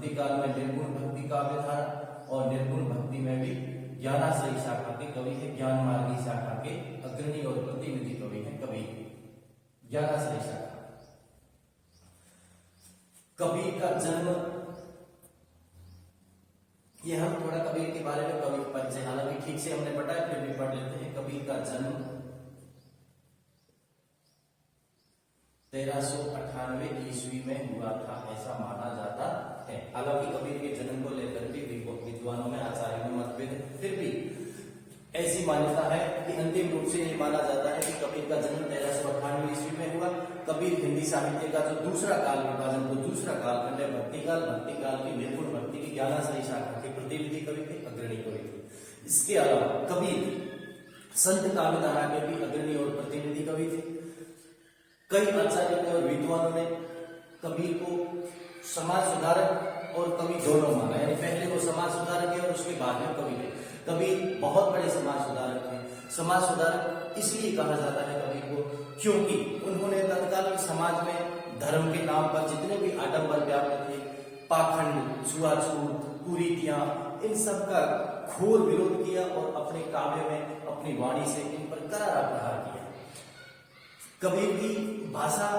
मध्य काल में निर्गुण भक्ति काव्य धारा और निर्गुण भक्ति में भी ज्ञानाश्रयी शाखा के कवि है। ज्ञान मार्गी शाखा के अग्रणी और प्रतिनिधि कवि है कबीर। ज्ञानाश्रयी शाखा। कबीर का जन्म, ये हम थोड़ा कबीर के बारे में कवि परिचय हालांकि ठीक से हमने पढ़ा है, फिर भी पढ़ लेते हैं। कबीर का जन्म 1398 ईस्वी में हुआ था ऐसा माना जाता है। हालांकि कबीर के जन्म को लेकर के विद्वानों में, आचार्यों में मतभेद है, फिर भी ऐसी मान्यता है कि अंतिम रूप से ये माना जाता है कि कबीर का जन्म 1398 ईस्वी में हुआ। कबीर हिंदी साहित्य का जो दूसरा काल विभाजन, वो दूसरा कालखंड है भक्ति काल की निर्गुण भक्ति की ज्ञानाश्रयी शाखा के प्रतिनिधि कवि थे, अग्रणी कवि थे। इसके अलावा कबीर संत काव्य धारा के भी अग्रणी और प्रतिनिधि कवि थे। कई आचार्यों और विद्वानों ने कबीर को समाज सुधारक और कवि दोनों माना, यानी पहले वो समाज सुधारक है और उसके बाद में कवि है। कबीर बहुत बड़े समाज सुधारक थे। समाज सुधारक इसलिए कहा जाता है कबीर को क्योंकि उन्होंने तत्कालीन समाज में धर्म के नाम पर जितने भी आडंबर व्याप्त थे, पाखंड, छुआछूत, कुरीतियां, इन सब का घोर विरोध किया और अपने काव्य में, अपनी वाणी से इन पर करारा प्रहार किया। कबीर की भाषा,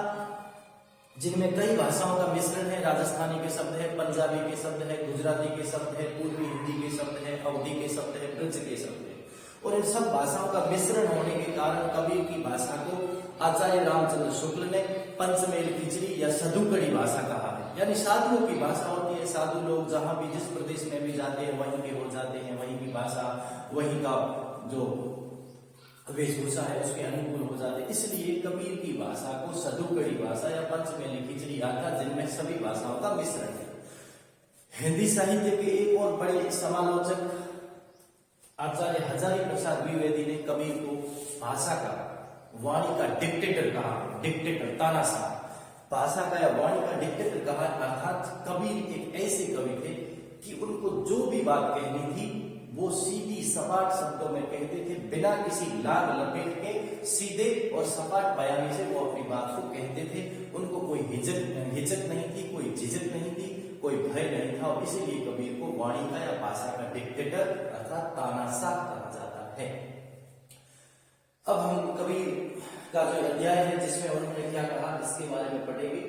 जिनमें कई भाषाओं का मिश्रण है, राजस्थानी के शब्द है, पंजाबी के शब्द है, गुजराती के शब्द है, पूर्वी हिंदी के शब्द है, अवधी के शब्द है, ब्रज के शब्द है, और इन सब भाषाओं का मिश्रण होने के कारण कबीर की भाषा को आचार्य रामचंद्र शुक्ल ने पंचमेल खिचड़ी या सधुकड़ी भाषा कहा है। यानी साधुओं की भाषा होती है। साधु लोग जहां भी, जिस प्रदेश में भी जाते हैं, वहीं के हो जाते हैं, वहीं की भाषा, वहीं का जो वेशभूषा है उसके अनुकूल हो जाते, इसलिए कबीर की भाषा को सधुकड़ी भाषा या पंचमेली खिचड़ी आता, जिनमें सभी भाषाओं का मिश्रण है। हिंदी साहित्य के एक और बड़े समालोचक आचार्य हजारी प्रसाद द्विवेदी ने कबीर को भाषा का, वाणी का डिक्टेटर कहा। डिक्टेटर, तानाशाह, भाषा का या वाणी का डिक्टेटर कहा। अर्थात कबीर एक ऐसे कवि थे कि उनको जो भी बात कहनी थी वो सीधी सपाट शब्दों में कहते थे, बिना किसी लाग लपेट के सीधे और सपाट बयानी से वो अपनी बात को कहते थे। उनको कोई हिचक नहीं थी, कोई झिझक नहीं थी, कोई भय नहीं था, और इसीलिए कबीर को वाणी का या भाषा का डिक्टेटर अर्थात तानाशाह कहा जाता है। अब हम कबीर का जो अध्याय है जिसमें उन्होंने क्या कहा इसके बारे में पढ़ेंगे।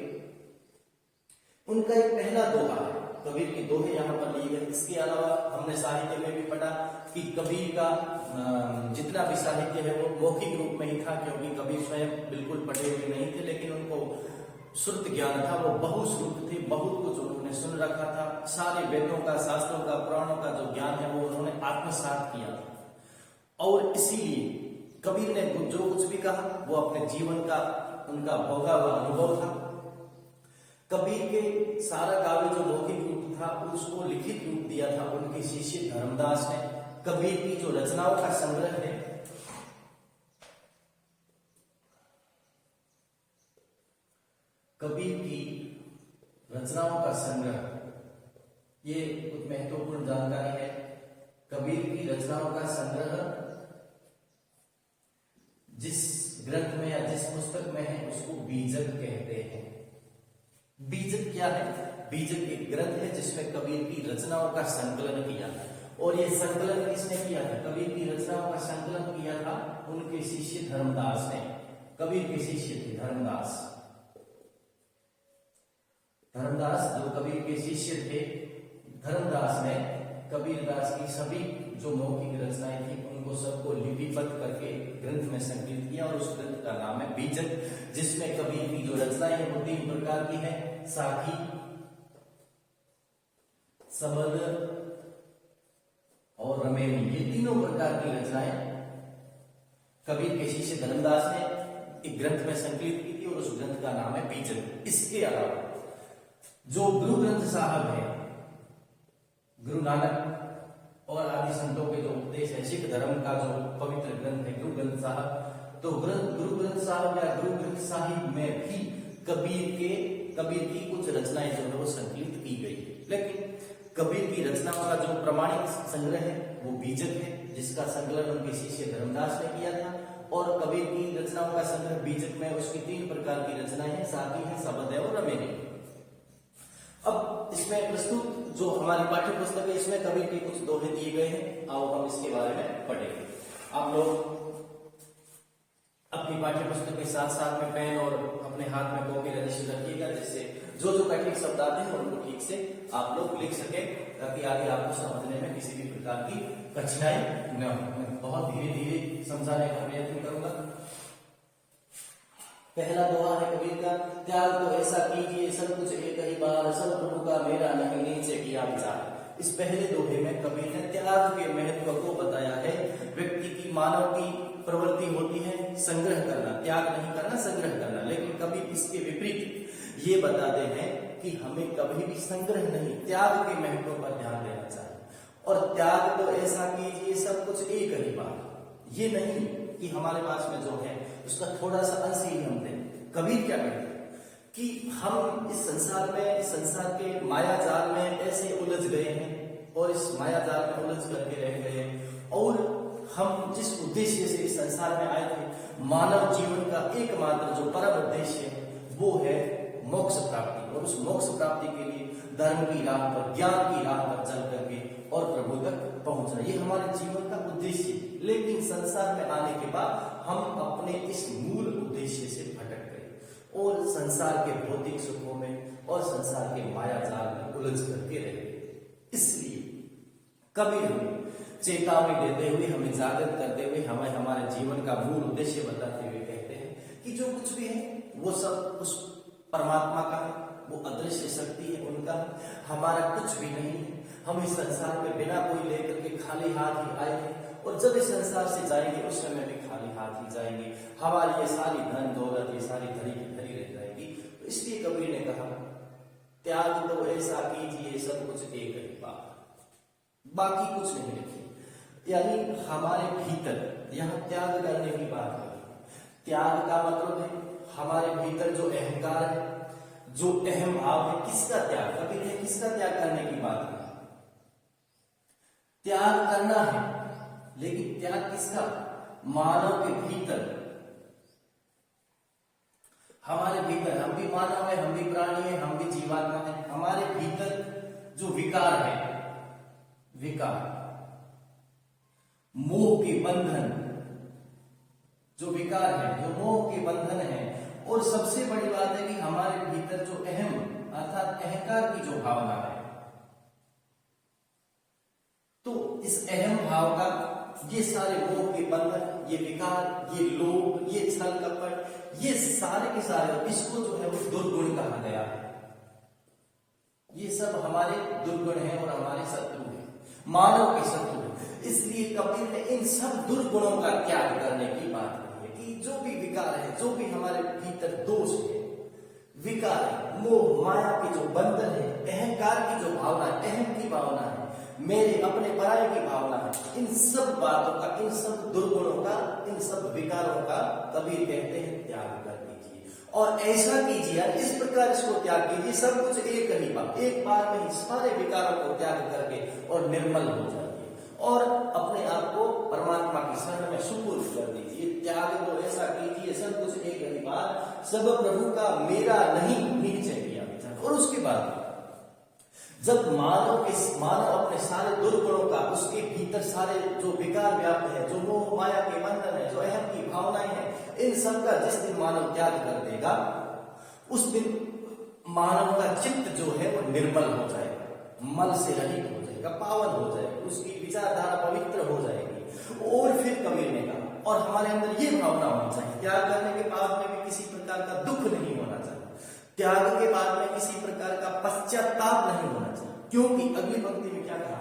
उनका एक पहला दोहा है, कबीर के दोहे यहाँ पर लिए गए। इसके अलावा हमने साहित्य में भी पढ़ा कि कबीर का जितना भी साहित्य है वो मौखिक रूप में ही था, क्योंकि कबीर स्वयं बिल्कुल पढ़े हुए नहीं थे, लेकिन उनको श्रुत ज्ञान था, वो बहुश्रुत थे, बहुत कुछ उन्होंने सुन रखा था। सारे वेदों का, शास्त्रों का, पुराणों का जो ज्ञान है वो उन्होंने आत्मसात किया था, और इसीलिए कबीर ने जो कुछ भी कहा वो अपने जीवन का, उनका भोगा हुआ अनुभव था। कबीर के सारा काव्य जो मौखिक रूप था उसको लिखित रूप दिया था उनके शिष्य धर्मदास ने। कबीर की जो रचनाओं का संग्रह है, कबीर की रचनाओं का संग्रह, ये कुछ महत्वपूर्ण जानकारी है। कबीर की रचनाओं का संग्रह जिस ग्रंथ में या जिस पुस्तक में है उसको बीजक कहते हैं। बीजक क्या है? बीजक एक ग्रंथ है जिसमें कबीर की रचनाओं का संकलन किया था, और ये संकलन किसने किया था? कबीर की रचनाओं का संकलन किया था उनके शिष्य धर्मदास ने। कबीर के शिष्य थे धर्मदास। धर्मदास जो कबीर के शिष्य थे, धर्मदास ने कबीरदास की सभी जो मौखिक रचनाएं थी उनको सबको लिपिबद्ध करके ग्रंथ में संकलित किया, और उस ग्रंथ का नाम है बीजक, जिसमें कबीर की जो रचनाएं हैं वो 3 प्रकार की है, साखी, सबद और रमेनी। ये तीनों प्रकार की रचनाएं कबीर के शिष्य धर्मदास ने एक ग्रंथ में संकलित की थी, और उस ग्रंथ का नाम है बीजक। इसके अलावा जो गुरु ग्रंथ साहब है, गुरु नानक और आदि संतों के जो उपदेश है, सिख धर्म का जो पवित्र ग्रंथ है गुरु ग्रंथ साहब, तो गुरु ग्रंथ साहब या गुरु ग्रंथ साहिब में भी कबीर की कुछ रचनाएं जो है वो संकलित की गई है। लेकिन कबीर की रचनाओं का जो प्रमाणित संग्रह है वो बीजक है, जिसका संकलन उनके शिष्य धर्मदास ने किया था। और कबीर की रचनाओं का संग्रह बीजक में उसकी 3 प्रकार की रचनाएं हैं, साखी है, सबद है और रमेनी। अब इसमें प्रस्तुत जो हमारी पाठ्य पुस्तक है इसमें कबीर के कुछ दोहे दिए गए हैं, आओ हम इसके बारे में पढ़ेंगे। आप लोग अपनी पाठ्य पुस्तक के साथ साथ में पेन और अपने हाथ में कॉपी रजिस्टर रखिएगा, जिससे जो जो कठिन शब्द आते हैं उनको ठीक से आप लोग लिख सके, ताकि आगे आपको समझने में किसी भी प्रकार की कठिनाई न हो। मैं बहुत धीरे धीरे समझाने का प्रयत्न करूंगा। पहला दोहा है कबीर का, त्याग तो ऐसा कीजिए सब कुछ एक ही बार, सब प्रभु का मेरा नहीं नीचे किया विचार। इस पहले दोहे में कबीर ने त्याग के महत्व को बताया है। व्यक्ति की, मानव की प्रवृत्ति होती है संग्रह करना, त्याग नहीं करना, संग्रह करना, लेकिन कबीर इसके विपरीत ये बताते हैं कि हमें कभी भी संग्रह नहीं, त्याग के महत्व पर ध्यान देना चाहिए। और त्याग तो ऐसा कीजिए सब कुछ एक ही बार, ये नहीं कि हमारे पास में जो है उसका थोड़ा सा अंश ही हम दें। कबीर क्या कहते हैं कि हम इस संसार में, इस संसार के माया जाल में ऐसे उलझ गए हैं और इस माया जाल में उलझ करके रह गए हैं, और हम जिस उद्देश्य से इस संसार में आए थे, मानव जीवन का एकमात्र जो परम उद्देश्य है वो है मोक्ष प्राप्ति, और उस मोक्ष प्राप्ति के लिए धर्म की राह पर, ज्ञान की राह पर चल करके और प्रभु तक पहुंचना, ये हमारे जीवन का उद्देश्य है। लेकिन संसार में आने के बाद हम अपने इस मूल उद्देश्य से भटक गए और संसार के भौतिक सुखों में और संसार के माया जाल में उलझ करके रह गए। इसलिए कबीर हमें चेतावनी देते हुए, हमें जागृत करते हुए, हमें हमारे जीवन का मूल उद्देश्य बताते हुए कहते हैं कि जो कुछ भी है वो सब उस परमात्मा का है, वो अदृश्य शक्ति है उनका, हमारा कुछ भी नहीं है। हम इस संसार में बिना कोई लेकर के खाली हाथ ही आए हैं, और जब इस संसार से जाएंगे उस समय भी खाली हाथ ही जाएंगे। हमारी ये सारी धन दौलत, ये सारी धरी की धरी रह जाएगी। तो इसलिए कबीर ने कहा, त्याग तो ऐसा कीजिए सब कुछ एक ही बार, बाकी कुछ नहीं रखिए। यानी हमारे भीतर यहां त्याग करने की बात है। त्याग का मतलब है हमारे भीतर जो अहंकार है, जो अहम भाव है, किसका त्याग? कबीर ने किसका त्याग करने की बात की? त्याग करना है, लेकिन त्याग किसका? मानव के भीतर, हमारे भीतर, हम भी मानव है, हम भी प्राणी है, हम भी जीवात्मा है, हमारे भीतर जो विकार है, विकार, मोह के बंधन, जो विकार है, जो मोह के बंधन है, और सबसे बड़ी बात है कि हमारे भीतर जो अहम अर्थात अहंकार की जो भावना है, तो इस अहम भाव का ये सारे मोह के बंधन, ये विकार, ये लोभ, ये छल कपट, ये सारे के सारे, इसको जो है वो दुर्गुण कहा गया है। ये सब हमारे दुर्गुण हैं और हमारे शत्रु हैं, मानव के शत्रु हैं। इसलिए कबीर ने इन सब दुर्गुणों का त्याग करने की बात की है कि जो भी विकार है, जो भी हमारे भीतर दोष है, विकार है, मोह माया के जो बंधन है, अहंकार की जो भावना है, अहम की भावना है, मेरे अपने पराये की भावना है, इन सब बातों का, इन सब दुर्गुणों का, इन सब विकारों का कबीर कहते हैं त्याग कर दीजिए। और ऐसा कीजिए, इस प्रकार इसको त्याग कीजिए, सब कुछ एक ही बार, एक बार में ही सारे विकारों को त्याग करके और निर्मल हो जाइए और अपने आप को परमात्मा की शरण में सुपुर्द कर दीजिए। त्याग को ऐसा कीजिए सब कुछ एक ही बार, सब प्रभु का मेरा नहीं नीचे किया विचार। और उसके बाद जब मानव अपने सारे दुर्गुणों का, उसके भीतर सारे जो विकार व्याप्त है, जो मोह माया के बंधन है, जो अहम की भावनाएं हैं, इन सब का जिस दिन मानव त्याग कर देगा, उस दिन मानव का चित्त जो है वो निर्मल हो जाएगा, मल से रहित हो जाएगा, पावन हो जाएगा, उसकी विचारधारा पवित्र हो जाएगी। और फिर कबीर ने कहा, और हमारे अंदर ये भावना होनी चाहिए, त्याग करने के बाद में भी किसी प्रकार का दुख नहीं होना चाहिए, त्याग के बाद में किसी प्रकार का पश्चाताप नहीं होना चाहिए। क्योंकि अगली पंक्ति में क्या कहा?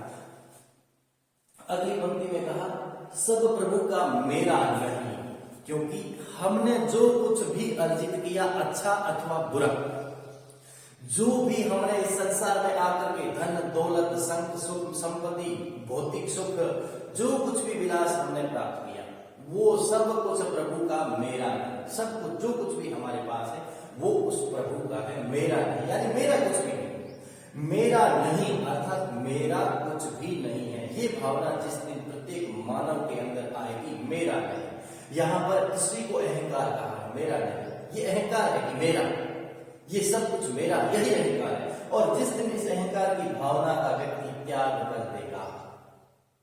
अगली पंक्ति में कहा, सब प्रभु का मेरा नहीं, क्योंकि हमने जो कुछ भी अर्जित किया, अच्छा अथवा बुरा, जो भी हमने इस संसार में आकर के धन दौलत सुख संपत्ति भौतिक सुख जो कुछ भी विलास हमने प्राप्त किया, वो सब कुछ प्रभु का मेरा है। सब कुछ जो कुछ भी हमारे पास है वो उस प्रभु का है, मेरा नहीं। यानी मेरा कुछ भी नहीं, मेरा नहीं अर्थात मेरा कुछ भी नहीं है। ये भावना जिस दिन प्रत्येक मानव के अंदर आएगी, मेरा नहीं। यहाँ पर इसी को अहंकार कहा है, मेरा नहीं। ये अहंकार है कि मेरा, ये सब कुछ मेरा, यही अहंकार है। और जिस दिन इस अहंकार की भावना का व्यक्ति त्याग कर देगा,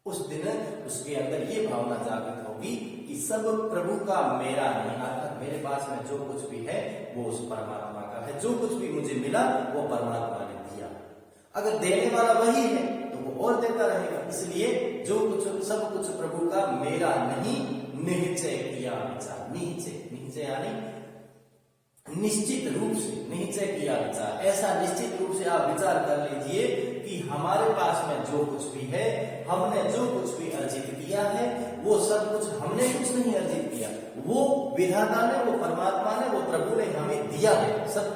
उस दिन उसके अंदर ये भावना जागृत होगी कि सब प्रभु का मेरा नहीं, अर्थात मेरे पास में जो कुछ भी है वो उस परमात्मा का है, जो कुछ भी मुझे मिला वो परमात्मा ने दिया। अगर देने वाला वही है तो वो और देता रहेगा। इसलिए जो कुछ सब कुछ प्रभु का मेरा नहीं, निश्चय किया विचार। निश्चय यानी निश्चित रूप से निश्चय किया विचार। ऐसा निश्चित रूप से आप विचार कर लीजिए कि हमारे पास में जो कुछ भी है, हमने जो कुछ भी अर्जित किया है, वो सब कुछ हमने कुछ नहीं अर्जित किया, वो विधाता ने, वो परमात्मा ने, वो प्रभु ने हमें दिया है। सब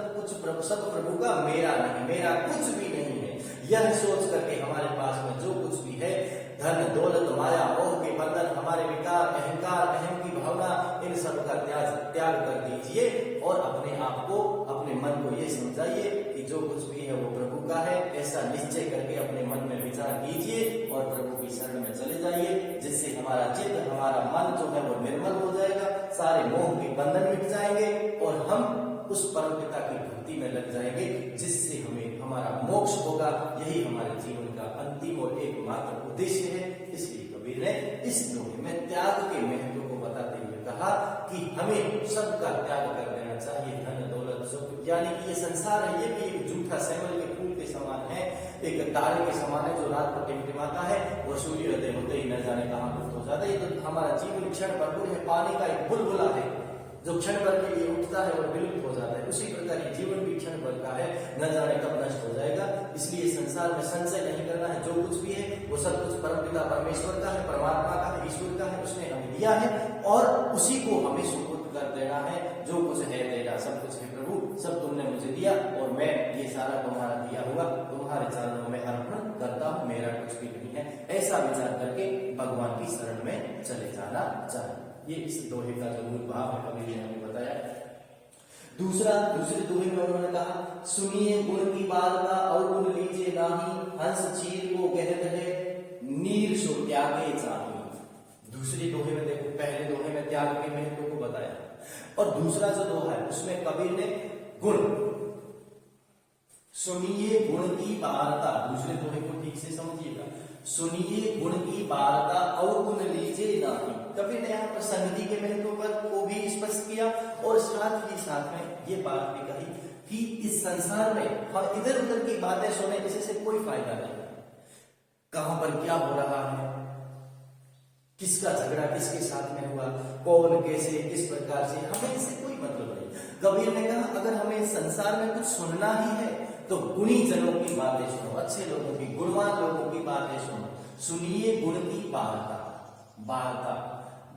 प्रभु का मेरा नहीं, मेरा कुछ भी नहीं है। यह सोच करके हमारे पास में जो कुछ भी है, धन दौलत माया मोह के बंधन, हमारे विकार अहंकार अहम की भावना, इन सब का त्याग कर दीजिए और अपने आप को, अपने मन को ये समझाइए कि जो कुछ भी है वो प्रभु का है। ऐसा निश्चय करके अपने मन में विचार कीजिए और प्रभु की शरण में चले जाइए, जिससे हमारा चित्त, हमारा मन जो है वो निर्मल हो जाएगा, सारे मोह के बंधन मिट जाएंगे और हम उस परम पिता की भक्ति में लग जाएंगे, जिससे हमें हमारा मोक्ष होगा। यही हमारे जीवन का अंतिम और एकमात्र उद्देश्य है। इसलिए कबीर ने इस दोहे में त्याग के महत्व को बताते हुए कहा कि हमें सबका त्याग कर देना चाहिए। धन दौलत सुख, यानी कि ये संसार है, ये भी एक झूठा सैमल के फूल के समान है, एक तारे के समान है जो रात को टिमटिमाता है और सूर्योदय होते ही न जाने कहां लुप्त हो जाता है। ये तो हमारा जीवन क्षण भरपूर है, पानी का एक बुलबुला है जो क्षण भर के लिए उठता है और विलुप्त हो जाता है। उसी प्रकार ये जीवन भी क्षण भर का है, न जाने कब नष्ट हो जाएगा। इसलिए संसार में संचय नहीं करना है। जो कुछ भी है वो सब कुछ परमपिता परमेश्वर का है, परमात्मा का है, ईश्वर का है, उसने हमें दिया है और उसी को हमें सुपुर्द कर देना है। जो कुछ है तेरा, सब कुछ है प्रभु, सब तुमने मुझे दिया और मैं ये सारा तुम्हारा दिया हुआ तुम्हारे चरणों में अर्पण करता हूँ, मेरा कुछ भी नहीं है। ऐसा विचार करके भगवान की शरण में चले जाना चाहिए। ये इस दोहे का जो मूल भाव है कबीर ने हमें बताया। दूसरे दोहे में उन्होंने कहा, सुनिए गुण की वार्ता और गुण लीजिए नाही, हंस चीर को कहत है नीर सो त्यागे चाही। दूसरे दोहे में देखो, पहले दोहे में त्याग के महत्व को बताया और दूसरा जो दोहा है उसमें कबीर ने गुण, सुनिए गुण की वार्ता, दूसरे दोहे को ठीक से समझिएगा, सुनिए गुण की वार्ता और गुण लीजिए नाही। कबीर ने यहाँ पर संगति के महत्व पर को भी स्पष्ट किया और साथ ही साथ में ये बात भी कही कि इस संसार में हम इधर उधर की बातें सुने, इससे कोई फायदा नहीं। कहां पर क्या हो रहा है, किसका झगड़ा किसके साथ में हुआ, कौन कैसे किस प्रकार से, हमें इससे कोई मतलब नहीं। कबीर ने कहा अगर हमें संसार में कुछ सुनना ही है तो गुणी जनों की बातें सुनो, अच्छे लोगों की, गुणवान लोगों की बातें सुनो। सुनिए गुण की वार्ता।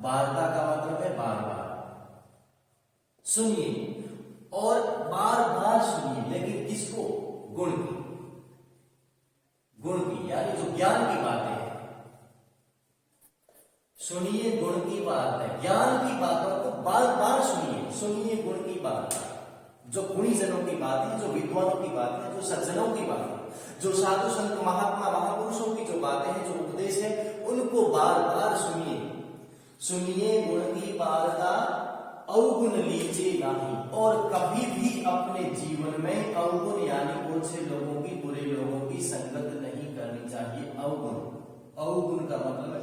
वार्ता का मतलब है बार बार सुनिए और बार बार सुनिए, लेकिन किसको? गुण की यानी जो ज्ञान की बातें हैं। सुनिए गुण की बात है, ज्ञान की बातों को बार बार सुनिए गुण की बात, जो गुणी जनों की बात है, जो विद्वानों की बात है, जो सज्जनों की बात है, जो साधु संत महात्मा महापुरुषों की जो बातें हैं, जो उपदेश है, उनको बार बार सुनिए गुण की वार्ता अवगुण लीजिए नहीं। और कभी भी अपने जीवन में अवगुण यानी ओछे लोगों की, बुरे लोगों की संगत नहीं करनी चाहिए। अवगुण का मतलब है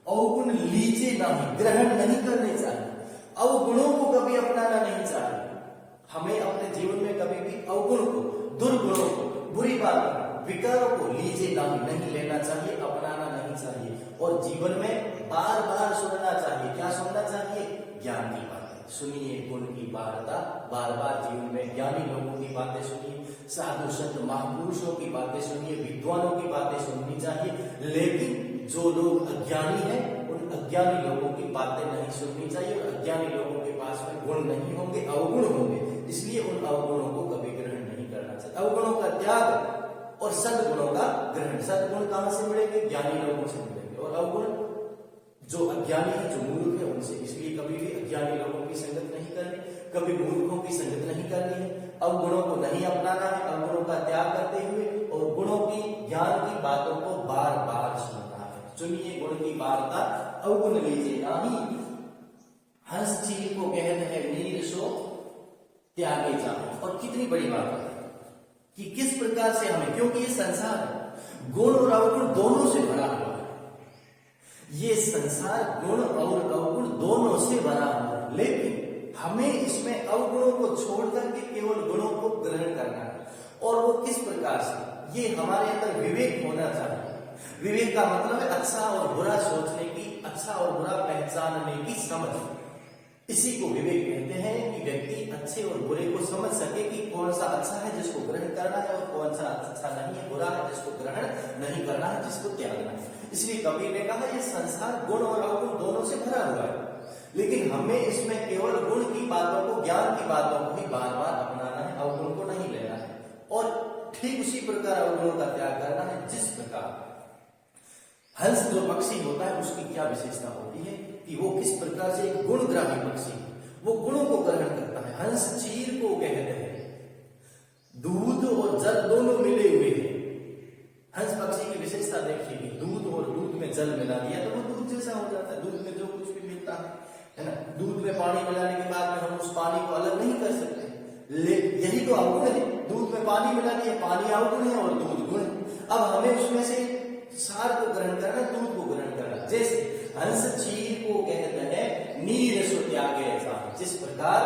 अवगुण लीजिए नहीं, ग्रहण नहीं करने चाहिए। अवगुणों को कभी अपनाना नहीं चाहिए। हमें अपने जीवन में कभी भी अवगुण को, दुर्गुणों को, बुरी बातों, विकारों को लीजिए नहीं लेना चाहिए, अपनाना नहीं चाहिए। और जीवन में बार बार सुनना चाहिए। क्या सुनना चाहिए? ज्ञान की बातें सुनिए, गुण की वार्ता, बार बार जीवन में ज्ञानी लोगों की बातें सुनिए, साधु संत महापुरुषों की बातें सुनिए, विद्वानों की बातें सुननी चाहिए। लेकिन जो लोग अज्ञानी हैं उन अज्ञानी लोगों की बातें नहीं सुननी चाहिए। और अज्ञानी लोगों के पास में गुण नहीं होंगे, अवगुण होंगे, इसलिए उन अवगुणों को कभी ग्रहण नहीं करना चाहिए। अवगुणों का त्याग और सद्गुणों का ग्रहण। सद्गुण कहां से मिलेंगे? ज्ञानी लोगों से मिलेंगे। और अवगुण जो अज्ञानी है, जो मूर्ख है, उनसे। इसलिए कभी भी अज्ञानी लोगों की संगत नहीं करनी, कभी मूर्खों की संगत नहीं करनी है। अवगुणों को नहीं अपनाना है, अवगुणों का त्याग करते हुए और गुणों की, ज्ञान की बातों को बार बार सुनना है। सुनिए गुण की वार्ता अवगुण लीजिए नहीं, हंस चीर को कहते हैं नीर सो त्यागे जाए। और कितनी बड़ी बात है कि किस प्रकार से हमें, क्योंकि ये संसार गुण और अवगुण दोनों से भरा हुआ है, ये संसार गुण और अवगुण दोनों से भरा हुआ है, लेकिन हमें इसमें अवगुणों को छोड़ करके केवल गुणों को ग्रहण करना है। और वो किस प्रकार से, ये हमारे अंदर विवेक होना चाहिए। विवेक का मतलब है अच्छा और बुरा सोचने की, अच्छा और बुरा पहचानने की समझ। इसी को विवेक कहते हैं कि व्यक्ति अच्छे और बुरे को समझ सके कि कौन सा अच्छा है जिसको ग्रहण करना है और कौन सा अच्छा नहीं है, बुरा है जिसको ग्रहण नहीं करना है, जिसको त्यागना है। इसलिए कबीर ने कहा ये संसार गुण और अवगुण दोनों से भरा हुआ है, लेकिन हमें इसमें केवल गुण की बातों को, ज्ञान की बातों को ही बार बार अपनाना है, अवगुण को नहीं लेना है। और ठीक उसी प्रकार अवगुणों का त्याग करना है जिस प्रकार हंस जो पक्षी होता है उसकी क्या विशेषता होती है कि वो किस प्रकार से एक गुणग्राही पक्षी है, वो गुणों को ग्रहण करता है। हंस चीर को कहते हैं, दूध और जल दोनों मिले हुए हैं। हंस पक्षी की विशेषता देखिए कि दूध और दूध में जल मिला दिया तो वो दूध जैसा हो जाता है। दूध में जो कुछ भी मिलता है ना, दूध में पानी मिलाने के बाद में हम उस पानी को अलग नहीं कर सकते, यही तो अवगुण है। दूध में पानी मिला दिया, पानी अवगुण है और दूध गुण है। अब हमें उसमें से सार को ग्रहण करना, दूध को ग्रहण करना। जैसे हंस चीर को कहते हैं नीर सो त्यागे ऐसा, जिस प्रकार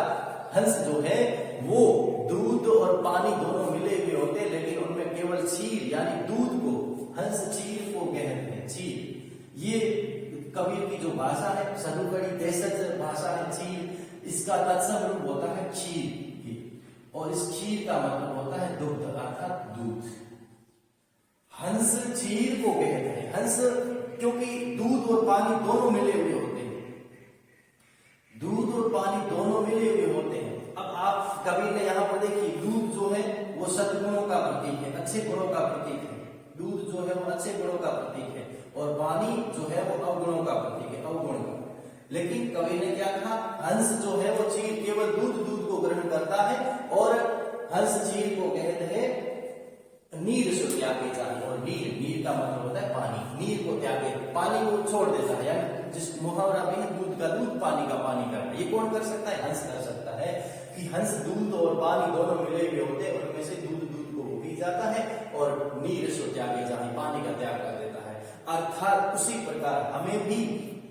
हंस जो है वो दूध और पानी दोनों मिले हुए होते हैं, लेकिन उनमें केवल चीर यानी दूध को हंस चीर को कहते हैं। चीर ये कबीर की जो भाषा है, सदुकड़ी देशज भाषा है चीर, इसका तत्सम रूप होता है खीर की, और इस खीर का मतलब होता है दुग्ध अर्थात दूध। हंस चीर को कहते हैं, हंस क्योंकि दूध और पानी दोनों मिले हुए होते हैं, दूध और पानी दोनों मिले हुए होते हैं। अब आप कबीर ने यहाँ पर देखिए, दूध जो है वो सद्गुणों का प्रतीक है, अच्छे गुणों का प्रतीक है। दूध जो है वो अच्छे गुणों का प्रतीक है और पानी जो है वो अवगुणों का प्रतीक है, अवगुण का। लेकिन कबीर ने क्या कहा, हंस जो है वो चीर केवल दूध को ग्रहण करता है, और हंस चीर को कहते हैं नीर से त्यागे चाहिए। और नीर का मतलब होता है पानी, नीर को त्यागे, पानी को छोड़ देता है। यानी जिस मुहावरा में दूध का दूध, पानी का पानी करना, ये कौन कर सकता है, हंस कर सकता है। कि हंस दूध और पानी दोनों मिले हुए होते हैं, उनमें से दूध को पी जाता है और नीर से त्यागे चाहिए, पानी का त्याग कर देता है। अर्थात उसी प्रकार हमें भी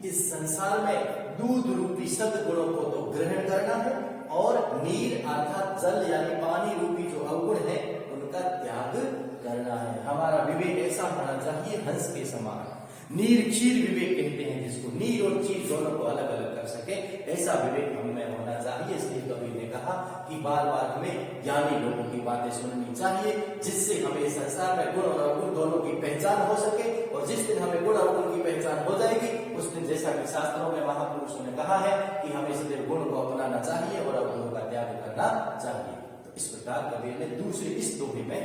इस संसार में दूध रूपी सद्गुणों को तो ग्रहण करना है, और नीर अर्थात जल यानी पानी रूपी जो अवगुण है उनका त्याग करना है। हमारा विवेक ऐसा होना चाहिए हंस के समान। नीर क्षीर विवेक कहते हैं जिसको, नीर और क्षीर दोनों को अलग अलग कर सके, ऐसा विवेक हमें होना चाहिए। इसलिए कबीर ने कहा कि बार बार हमें ज्ञानी लोगों की बातें सुननी चाहिए, जिससे हमें संसार में गुण और अवगुण दोनों की पहचान हो सके। और जिस दिन हमें गुण अवगुण की पहचान हो जाएगी, उस दिन जैसा कि शास्त्रों में महापुरुषों ने कहा है कि हमें सदैव गुण को अपनाना चाहिए और अवगुणों का त्याग करना चाहिए। तो इस प्रकार कबीर ने दूसरे इस दोहे में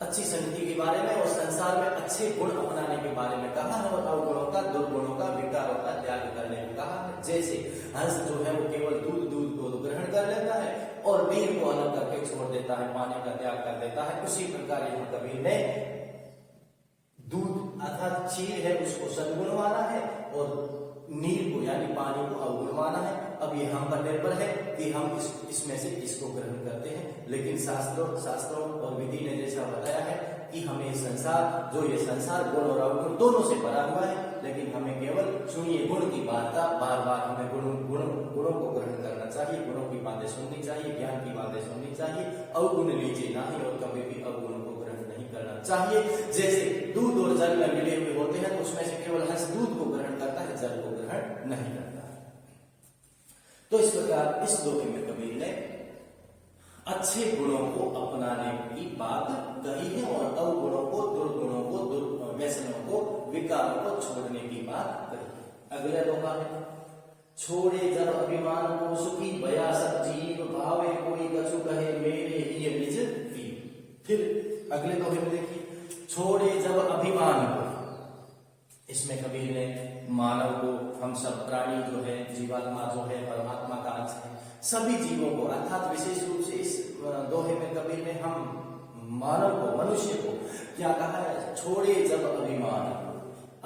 अच्छी संगति के बारे में और संसार में अच्छे गुण अपनाने के बारे में कहा है, और अवगुणों का, दुर्गुणों का, विकारों का त्याग करने को कहा है। जैसे हंस जो है वो केवल दूध को ग्रहण कर लेता है और नीर को अलग करके छोड़ देता है, पानी का त्याग कर देता है, उसी प्रकार यहाँ कबीर ने दूध अर्थात क्षीर है उसको सद्गुण माना है और नीर को यानी पानी को अवगुण माना है। अब ये हम पर निर्भर है कि हम इसमें से किसको ग्रहण करते हैं। लेकिन शास्त्रों और विधि ने जैसा बताया है कि हमें संसार, जो ये संसार गुण और अवगुण दोनों से भरा हुआ है, लेकिन हमें केवल सुनिए गुण की वार्ता, बार बार हमें गुणों को ग्रहण करना चाहिए, गुणों की बातें सुननी चाहिए, ज्ञान की बातें सुननी चाहिए। अवगुण लीजिए नहीं, और कभी भी अवगुणों को ग्रहण नहीं करना चाहिए। जैसे दूध और जल में मिले हुए होते हैं, तो उसमें से केवल हंस दूध को ग्रहण करता है, जल को ग्रहण नहीं करता। तो इस प्रकार इस दोहे में कबीर ने अच्छे गुणों को अपनाने की बात कही है और अवगुणों को, दुर्गुणों को, व्यसनों को, विकारों को छोड़ने की बात कही। अगला दोहा है, छोड़े जब अभिमान को सुखी भया सब जीव, भावे कोई कछु कहे मेरे ही निज पीव। फिर अगले दोहे में देखिए, छोड़े जब अभिमान को, इसमें कबीर ने मानव को, हम सब प्राणी जो है, जीवात्मा जो है, परमात्मा का अंश है, सभी जीवों को, अर्थात विशेष रूप से इस दोहे में कबीर ने हम मानव को, मनुष्य को क्या कहा है, छोड़े जब अभिमान।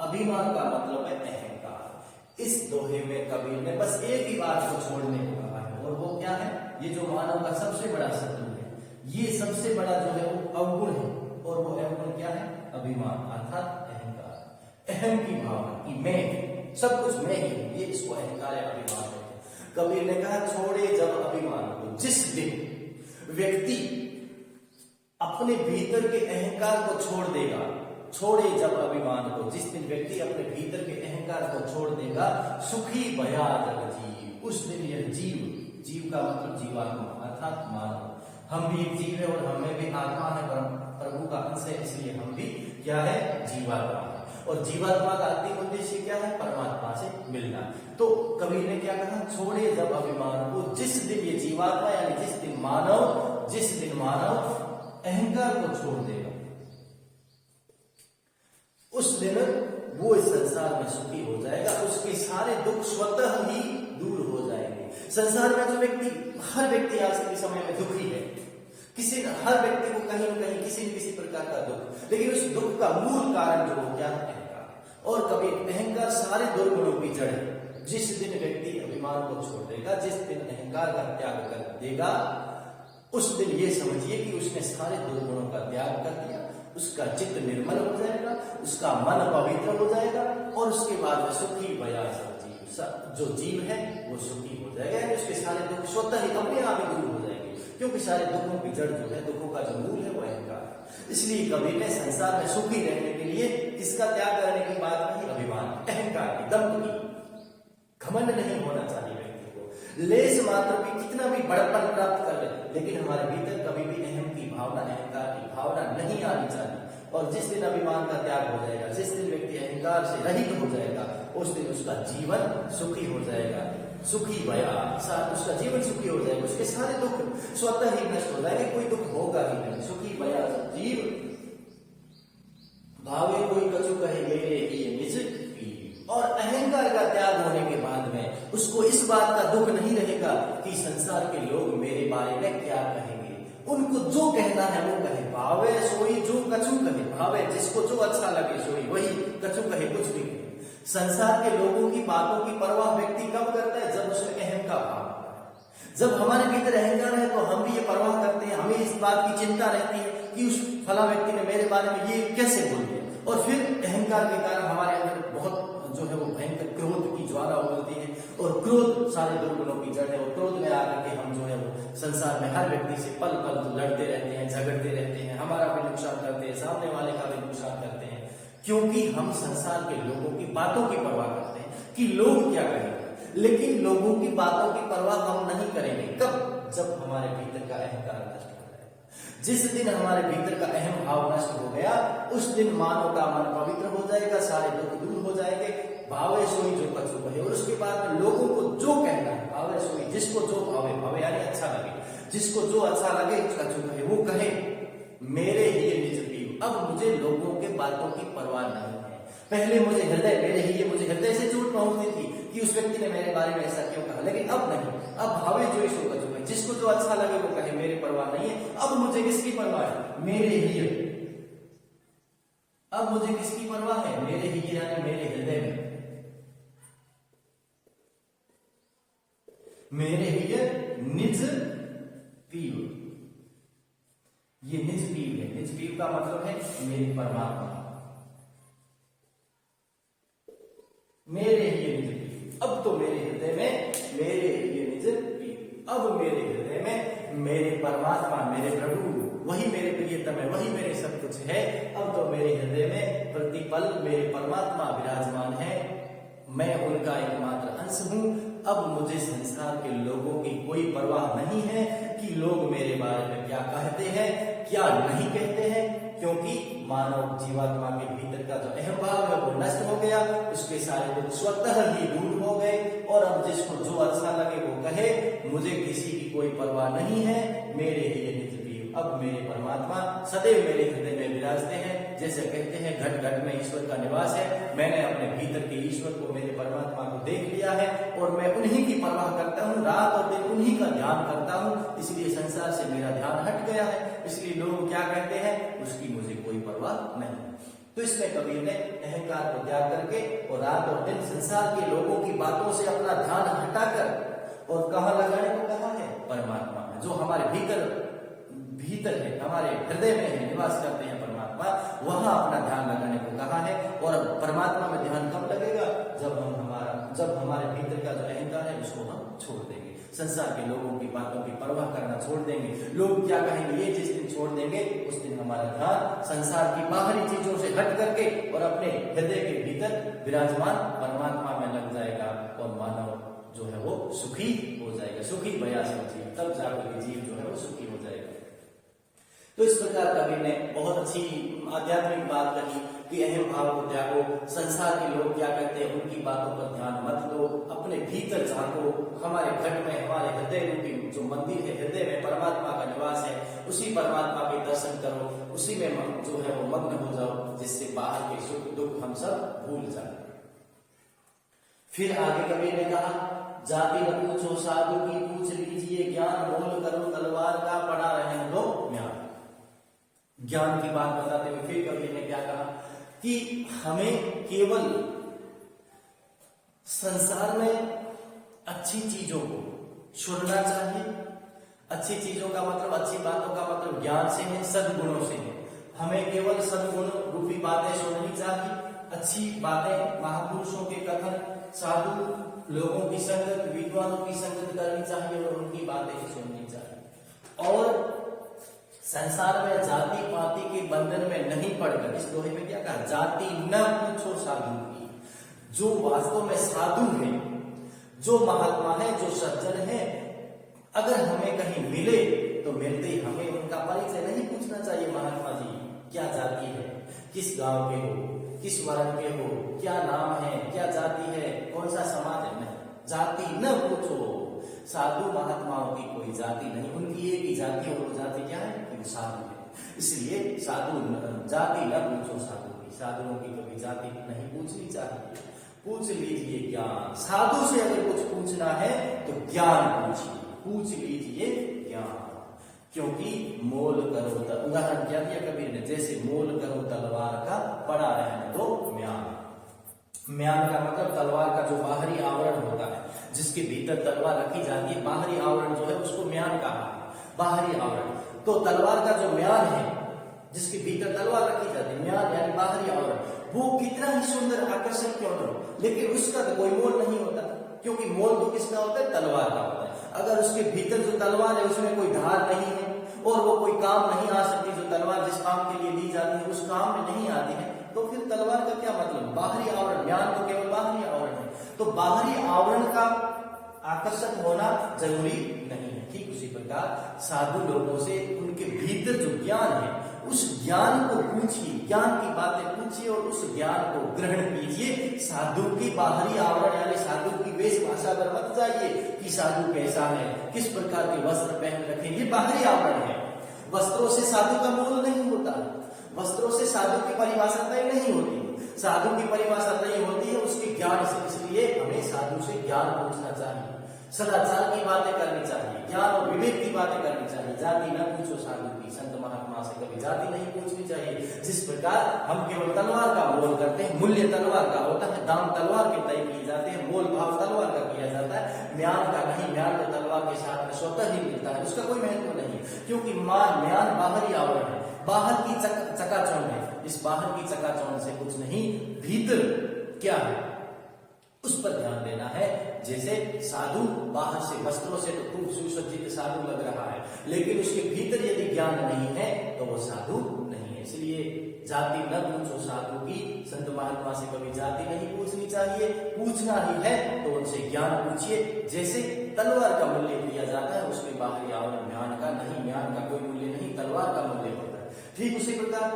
अभिमान का मतलब है अहंकार। इस दोहे में कबीर ने बस एक ही बात को छोड़ने को कहा है, और वो क्या है, ये जो मानव का सबसे बड़ा शत्रु है, ये सबसे बड़ा जो है वो अवगुण है, और वो अवगुण क्या है? अभिमान अर्थात अहंकार। अहम की भावना कि मैं सब कुछ मैं ही हूं, ये इसको अहंकार या अभिमान कहते हैं। कबीर ने कहा छोड़े जब अभिमान को, जिस दिन व्यक्ति अपने भीतर के अहंकार को छोड़ देगा, छोड़े जब अभिमान को, जिस दिन व्यक्ति अपने भीतर के अहंकार को छोड़ देगा, सुखी भया जग जीव, उस दिन यह जीव, जीव का मतलब जीवात्मा अर्थात मानव, हम भी एक जीव है और हमें भी आत्मा है, प्रभु का अंश है, इसलिए हम भी क्या है? जीवात्मा है। और जीवात्मा का अंतिम उद्देश्य क्या है? परमात्मा से मिलना। तो कबीर ने क्या कहा? छोड़े जब अभिमान को, जिस दिन ये जीवात्मा यानी जिस दिन मानव अहंकार को छोड़ देगा, उस दिन वो इस संसार में सुखी हो जाएगा, उसके सारे दुख स्वतः ही दूर हो जाएंगे। संसार में जो व्यक्ति, हर व्यक्ति आज के समय में दुखी है, हर व्यक्ति को कहीं न कहीं किसी न किसी प्रकार का दुख, लेकिन उस दुख का मूल कारण जो हो क्या है? अहंकार। और कभी अहंकार सारे दुर्गुणों की जड़ है। जिस दिन व्यक्ति अभिमान को छोड़ देगा, जिस दिन अहंकार का त्याग कर देगा, उस दिन ये समझिए कि उसने सारे दुर्गुणों का त्याग कर दिया, उसका चित्त निर्मल हो जाएगा, उसका मन पवित्र हो जाएगा, और उसके बाद वह सुखी भया जीव, जो जीव है वो सुखी हो जाएगा, यानी उसके सारे दुख स्वतः ही अपने आप ही दूर हो जाएंगे, क्योंकि सारे दुखों की जड़ जो है, दुखों का जो मूल है वो अहंकार है। इसलिए कबीर ने संसार में सुखी रहने के लिए किसका त्याग करने की बात कही? अभिमान, अहंकार की, दंभ की। घमंड नहीं होना चाहिए व्यक्ति को, लेस मात्र भी कितना भी बड़पन प्राप्त कर ले, लेकिन हमारे भीतर कभी भी अहम की भावना, अहंकार की भावना नहीं आनी चाहिए। और जिस दिन अभिमान का त्याग हो जाएगा, जिस दिन व्यक्ति अहंकार से रहित हो जाएगा, उस दिन उसका जीवन सुखी हो जाएगा, सुखी भया, उसका जीवन सुखी हो जाएगा, उसके सारे दुख स्वतः ही नष्ट हो जाएंगे, कोई दुख होगा ही नहीं। सुखी भया जीव भावे कोई कछु कहे मेरे ही निज पीर। और अहंकार का त्याग होने के बाद में उसको इस बात का दुख नहीं रहेगा कि संसार के लोग मेरे बारे में क्या कहेंगे, उनको जो कहना है वो कहे, भावे सोई जो कछु कहे, भावे जिसको जो अच्छा लगे सोई वही कछु कहे, कुछ भी कहे। संसार के लोगों की बातों की परवाह व्यक्ति कब करता है? जब उसमें अहम का भाव होता है। जब हमारे भीतर अहंकार है तो हम भी ये परवाह करते हैं, हमें इस बात की चिंता रहती है कि उस फला व्यक्ति ने मेरे बारे में ये कैसे बोल दिया, और फिर अहंकार के कारण हमारे अंदर बहुत जो है वो भयंकर क्रोध की ज्वाला उगलती है, और क्रोध सारे दुर्गुणों की जड़ है। और क्रोध में आकर के हम जो है वो संसार में हर व्यक्ति से पल पल लड़ते रहते हैं, झगड़ते रहते हैं, हमारा भी नुकसान करते हैं, सामने वाले का भी नुकसान करते हैं, क्योंकि हम संसार के लोगों की बातों की परवाह करते हैं कि लोग क्या कहेंगे। लेकिन लोगों की बातों की परवाह हम नहीं करेंगे कब? जब हमारे भीतर का अहंकार नष्ट हो जाएगा। जिस दिन हमारे भीतर का अहम भाव नष्ट हो गया, उस दिन मानव का मन पवित्र हो जाएगा, सारे दुख दूर हो जाएंगे, भावे सोई जो कछु कहे। और उसके बाद में लोगों को जो कहना है, भावे सोई, जिसको जो भावे, भावे यानी अच्छा लगे, जिसको जो अच्छा लगे कछु कहे, वो कहे मेरे ही निज पीव। अब मुझे लोगों के बातों की परवाह नहीं है। पहले मुझे मुझे हृदय से चोट पहुंचती थी कि उस व्यक्ति ने मेरे बारे में ऐसा क्यों कहा, लेकिन अब नहीं। अब भावे जो सो कछु कहे, जिसको जो अच्छा लगे वो कहे, मेरे परवाह नहीं है। अब मुझे किसकी परवाह है? मेरे ही। अब मुझे किसकी परवाह है? मेरे ही, यानी मेरे हृदय में, मेरे ही निज पीव। ये निज पीव है। निज पीव का मतलब है मेरी परमात्मा, मेरे ही निज पीव। अब तो मेरे हृदय में मेरे ही निज पीव। अब मेरे हृदय में मेरे परमात्मा, मेरे प्रभु, वही मेरे प्रियतम है, वही मेरे सब कुछ है। अब तो मेरे हृदय में प्रतिपल मेरे परमात्मा विराजमान है, मैं उनका एकमात्र अंश हूं। अब मुझे संसार के लोगों की कोई परवाह नहीं है कि लोग मेरे बारे में क्या कहते हैं, क्या नहीं कहते हैं, क्योंकि मानव जीवात्मा के भीतर का जो अहम भाव है वो नष्ट हो गया, उसके सारे दुख स्वतः ही दूर हो गए। और अब जिसको जो अच्छा लगे वो कहे, मुझे किसी की कोई परवाह नहीं है, मेरे ही निज पीव। अब मेरे परमात्मा सदैव मेरे हृदय में विराजते हैं। जैसे कहते हैं घट घट में ईश्वर का निवास है, मैंने अपने भीतर के ईश्वर को, मेरे परमात्मा को देख लिया है, और मैं उन्हीं की परवाह करता हूँ, रात और दिन उन्हीं का ध्यान करता हूँ। इसलिए संसार से मेरा ध्यान हट गया है। इसलिए लोग क्या कहते हैं, उसकी मुझे कोई परवाह नहीं। तो इसमें कबीर ने अहंकार को त्याग करके और रात और दिन संसार के लोगों की बातों से अपना ध्यान हटाकर और कहाँ लगाने को कहा है? परमात्मा में, जो हमारे भीतर भीतर है, हमारे हृदय में है, निवास करते हैं परमात्मा, वहां अपना ध्यान लगाने को कहा है। और परमात्मा में ध्यान कब लगेगा? जब हमारे भीतर का जो अहंकार है उसको हम छोड़ देंगे, संसार के लोगों की बातों की परवाह करना छोड़ देंगे, लोग क्या कहेंगे ये जिस दिन छोड़ देंगे उस दिन हमारा ध्यान संसार की बाहरी चीजों से हट करके और अपने हृदय के भीतर विराजमान परमात्मा में लग जाएगा और मानव जो है वो सुखी हो जाएगा। सुखी भया जीव, तब जाकर जीव जो है वो सुखी हो जाएगा। तो इस प्रकार कबीर ने बहुत अच्छी आध्यात्मिक बात कही कि अहम भाव को त्यागो, संसार के लोग क्या कहते हैं उनकी बातों पर ध्यान मत दो, अपने भीतर झांको, हमारे घट में हमारे हृदय रूपी जो मंदिर है, हृदय में परमात्मा का निवास है, उसी परमात्मा के दर्शन करो, उसी में जो है वो मग्न हो जाओ, जिससे बाहर के सुख दुख हम सब भूल जाए। फिर आगे कबीर ने कहा, जाति न पूछो साधु की पूछ लीजिए ज्ञान, मोल करो तलवार का पड़ा रहने दो म्यान। ज्ञान की बात बताते हुए फिर कबीर ने क्या कहा कि हमें केवल संसार में अच्छी चीजों को छोड़ना चाहिए। अच्छी चीजों का मतलब, अच्छी बातों का मतलब ज्ञान से है, सद्गुणों से है। हमें केवल सद्गुण रूपी बातें सुननी चाहिए, अच्छी बातें, महापुरुषों के कथन, साधु लोगों की संगत, विद्वानों की संगत करनी चाहिए और उनकी बातें सुननी चाहिए। और संसार में जाति पाति के बंधन में नहीं पड़कर, इस दोहे में क्या कहा, जाति न पूछो साधु की। जो वास्तव में साधु है, जो महात्मा है, जो सज्जन है, अगर हमें कहीं मिले तो मिलते ही हमें उनका परिचय नहीं पूछना चाहिए। महात्मा जी क्या जाति है, किस गांव के हो, किस वर्ण के हो, क्या नाम है, क्या जाति है, कौन सा समाज है, नहीं, जाति न पूछो। साधु महात्माओं की कोई जाति नहीं, उनकी एक ही जाति, और वो जाति क्या है, कि साधु है। इसलिए साधु जाति न पूछो साधु की, साधुओं की कभी जाति नहीं पूछनी चाहिए। पूछ लीजिए ज्ञान, साधु से अगर कुछ पूछना है तो ज्ञान पूछिए, पूछ लीजिए ज्ञान, क्योंकि मोल करो, उदाहरण क्या दिया कबीर ने, जैसे मोल करो तलवार का पड़ा रहने दो म्यान। म्यान का मतलब तलवार का जो बाहरी आवरण होता है, जिसके भीतर तलवार रखी जाती है, बाहरी आवरण जो है उसको म्यान कहा है, बाहरी आवरण। तो तलवार का जो म्यान है, जिसके भीतर तलवार रखी जाती है, म्यान यानी बाहरी आवरण, वो कितना ही सुंदर आकर्षक क्यों न हो, लेकिन उसका तो कोई मोल नहीं होता, क्योंकि मोल तो किसका होता है, तलवार का होता है। अगर उसके भीतर जो तलवार है उसमें कोई धार नहीं है और वो कोई काम नहीं आ सकती, जो तलवार जिस काम के लिए ली जाती है उस काम में नहीं आती है, तो फिर तलवार का क्या मतलब, बाहरी आवरण, ज्ञान तो केवल बाहरी आवरण है। तो बाहरी आवरण का आकर्षक होना जरूरी नहीं है। ठीक उसी प्रकार साधु लोगों से उनके भीतर जो ज्ञान है उस ज्ञान को पूछिए, ज्ञान की बातें पूछिए और उस ज्ञान को ग्रहण कीजिए। साधु की बाहरी आवरण यानी साधु की वेशभाषा पर मत जाइए कि साधु कैसा है, किस प्रकार के वस्त्र पहन रखे, ये बाहरी आवरण है। वस्त्रों से साधु का मोल नहीं होता, वस्त्रों से साधु की परिभाषा तय नहीं होती, साधु की परिभाषा तय होती है उसके ज्ञान से। इसलिए हमें साधु से ज्ञान पूछना चाहिए, सदाचार की बातें करनी चाहिए, ज्ञान और विवेक की बातें करनी चाहिए। जाति न पूछो साधु की, संत महात्मा से कभी जाति नहीं पूछनी चाहिए। जिस प्रकार हम केवल तलवार का मोल करते हैं, मूल्य तलवार का होता है, दाम तलवार के तय किए जाते हैं, मोल भाव तलवार का किया जाता है, म्यान का नहीं। म्यान तो तलवार के साथ में स्वतः ही मिलता है, उसका कोई महत्व नहीं, क्योंकि म्यान बाहरी आवरण है, बाहर की चकाचौंध है। इस बाहर की चकाचौंध से कुछ नहीं, भीतर क्या है उस पर ध्यान देना है। जैसे साधु बाहर से वस्त्रों से तो खूब सुसज्जित साधु लग रहा है, लेकिन उसके भीतर यदि ज्ञान नहीं है तो वो साधु नहीं है। इसलिए जाति न पूछो साधु की, संत महात्मा से कभी जाति नहीं पूछनी चाहिए। पूछना ही है तो उनसे ज्ञान पूछिए। जैसे तलवार का मूल्य लिया जाता है उसके बाहरी आवरण म्यान का नहीं, म्यान का कोई मूल्य नहीं, तलवार का मूल्य होता है। ठीक उसी प्रकार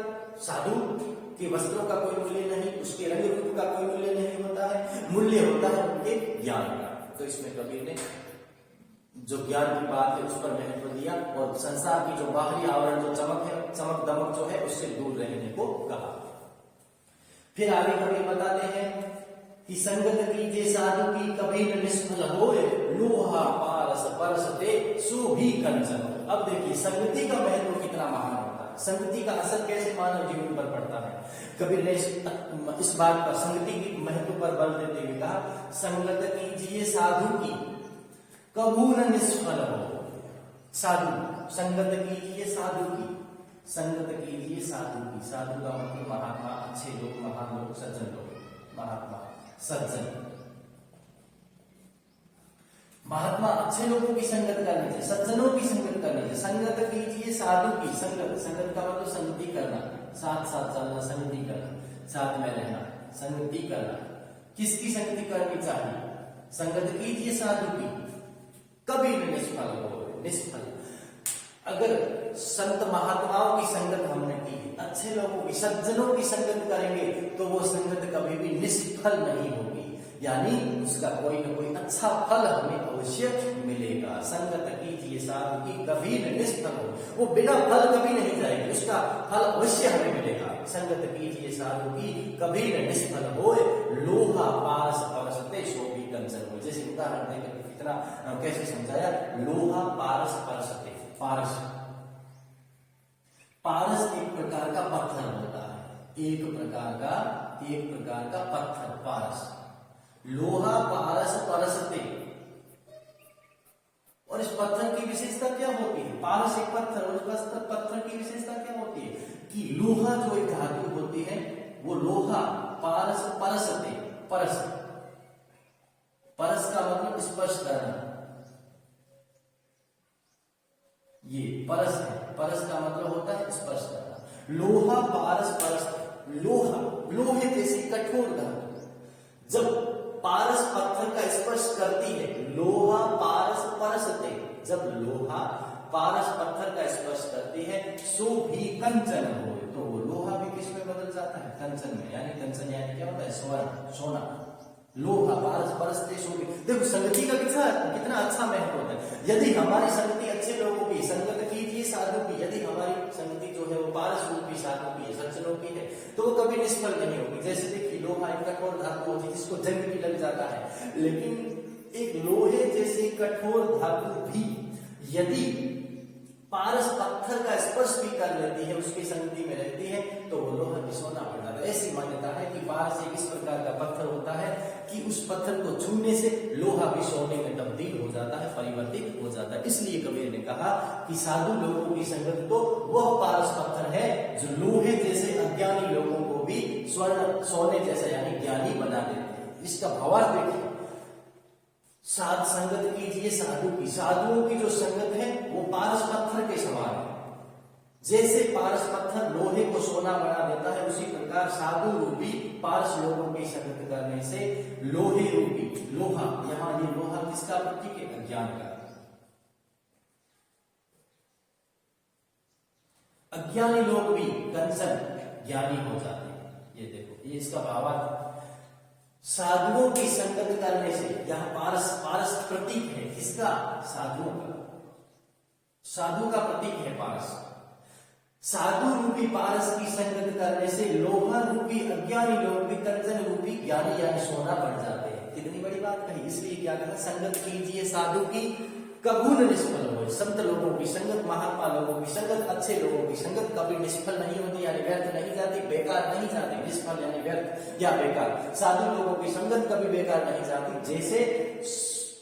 साधु के वस्त्रों का कोई मूल्य नहीं, उसके रंग रूप का कोई मूल्य नहीं होता है, मूल्य होता है उनके ज्ञान का। तो इसमें कबीर ने जो ज्ञान की बात है उस पर महत्व दिया और संसार की जो बाहरी आवरण जो चमक है, चमक दमक जो है उससे दूर रहने को कहा। फिर आगे कबीर बताते हैं कि संगत कीजिए साधु की कभी न निष्फल होए, लोहा पारस परसते सो भी कंचन। अब देखिए संगति का महत्व कितना महान होता है, संगति का असर कैसे मानव जीवन पर पड़ता है। कबीर ने इस बात पर, संगति की महत्व पर बल देते हुए कहा, संगत कीजिए साधु की कभू न निष्फल हो। साधु संगत कीजिए साधु की, संगत कीजिए साधु की। साधु का मतलब महात्मा, अच्छे लोग, महान लोग, सज्जन लोग। महात्मा, सज्जन, महात्मा अच्छे लोगों की संगत करनी चाहिए, सज्जनों की संगत करनी चाहिए। संगत कीजिए साधु की, संगत, संगत का मतलब संगति करना, साथ साथ चलना, संगति करना, साथ में रहना, संगति करना। किसकी संगति करनी चाहिए? संगत कीजिए साधु की, कभी भी निष्फल हो, निष्फल। अगर संत महात्माओं की संगत हमने की, अच्छे लोगों की, सज्जनों की संगत करेंगे तो वो संगत कभी भी निष्फल नहीं होगी, यानी उसका कोई ना कोई अच्छा फल हमें अवश्य मिलेगा। संगत कीजिए साधु की, कभी न निष्फल हो, वो बिना फल कभी नहीं जाएगी, उसका फल अवश्य हमें मिलेगा। संगत कीजिए साधु की, कभी न निष्फल हो, लोहा पारस परसते शोभी कंचन हो। जैसे उदाहरण देकर कितना कैसे समझाया, लोहा पारस परसते। पारस, पारस एक प्रकार का पत्थर होता है, एक प्रकार का पत्थर, पारस। लोहा पारस परसते, और इस पत्थर की विशेषता क्या होती है? पारस एक पत्थर, और इस पत्थर की विशेषता क्या होती है कि लोहा जो एक धातु होती है, वो लोहा पारस परसते, परस, परस का मतलब स्पर्श करना, ये परस है, परस का मतलब होता है स्पर्श करना। लोहा पारस परसते, लोहा, लोहे जैसी कठोर धातु जब पारस पत्थर का स्पर्श करती है, लोहा पारस परसते, जब लोहा पारस पत्थर का स्पर्श करती है, सो भी कंचन हो, तो वो लोहा भी किस में बदल जाता है? कंचन में। यानी कंचन यानी क्या होता है? स्वर्ण, सोना। लोहा पारस परसते सो भी। देखो संगति का कितना अच्छा महत्व होता है। यदि हमारी संगति अच्छे लोगों की, संगत कीजिए साधु की, यदि हमारी संगति जो है वो पारस रूपी साधु की है, सज्जनों की है, तो वो कभी निष्फल नहीं होगी। जैसे देखिए लोहा एक कठोर धातु होती है जिसको जंग भी लग जाता है, लेकिन एक लोहे जैसी कठोर धातु भी यदि पारस पत्थर का स्पर्श भी कर लेती है, उसकी संगति में रहती है, तो वो लोहा भी सोना बन जाता है। ऐसी मान्यता है कि पारस एक इस प्रकार का पत्थर होता है कि उस पत्थर को छूने से लोहा भी सोने में तब्दील हो जाता है, परिवर्तित हो जाता है। इसलिए कबीर ने कहा कि साधु लोगों की संगत तो वह पारस पत्थर है जो लोहे जैसे अज्ञानी लोगों को भी स्वर्ण, सोने जैसा यानी ज्ञानी बना देते हैं। इसका भावार्थ देखिए, साध संगत कीजिए साधु की, साधुओं की जो संगत है वो पारस पत्थर के समान है। जैसे पारस पत्थर लोहे को सोना बना देता है, उसी प्रकार साधु रूपी पारस लोगों की संगत करने से लोहे रूपी, लोहा, यहां ये लोहा किसका प्रतीक है? अज्ञान का। अज्ञानी लोग भी कंचन, ज्ञानी हो जाते हैं। ये देखो, ये इसका भावार्थ। साधुओं की संगत करने से, यहां पारस, पारस प्रतीक है किसका? साधुओं का, साधु का प्रतीक है पारस। साधु रूपी पारस की संगत करने से लोहा रूपी अज्ञानी लोग भी कंचन रूपी ज्ञानी यानी सोना बन जाते हैं। कितनी बड़ी बात कही। इसलिए क्या कहना, संगत कीजिए साधु की, कभी न निष्फल हो। संत लोगों की संगत, महात्मा लोगों की संगत, अच्छे लोगों की संगत कभी निष्फल नहीं होती, यानी व्यर्थ नहीं जाती, बेकार नहीं जाती। निष्फल यानी व्यर्थ या बेकार। साधु लोगों की संगत कभी बेकार नहीं जाती। जैसे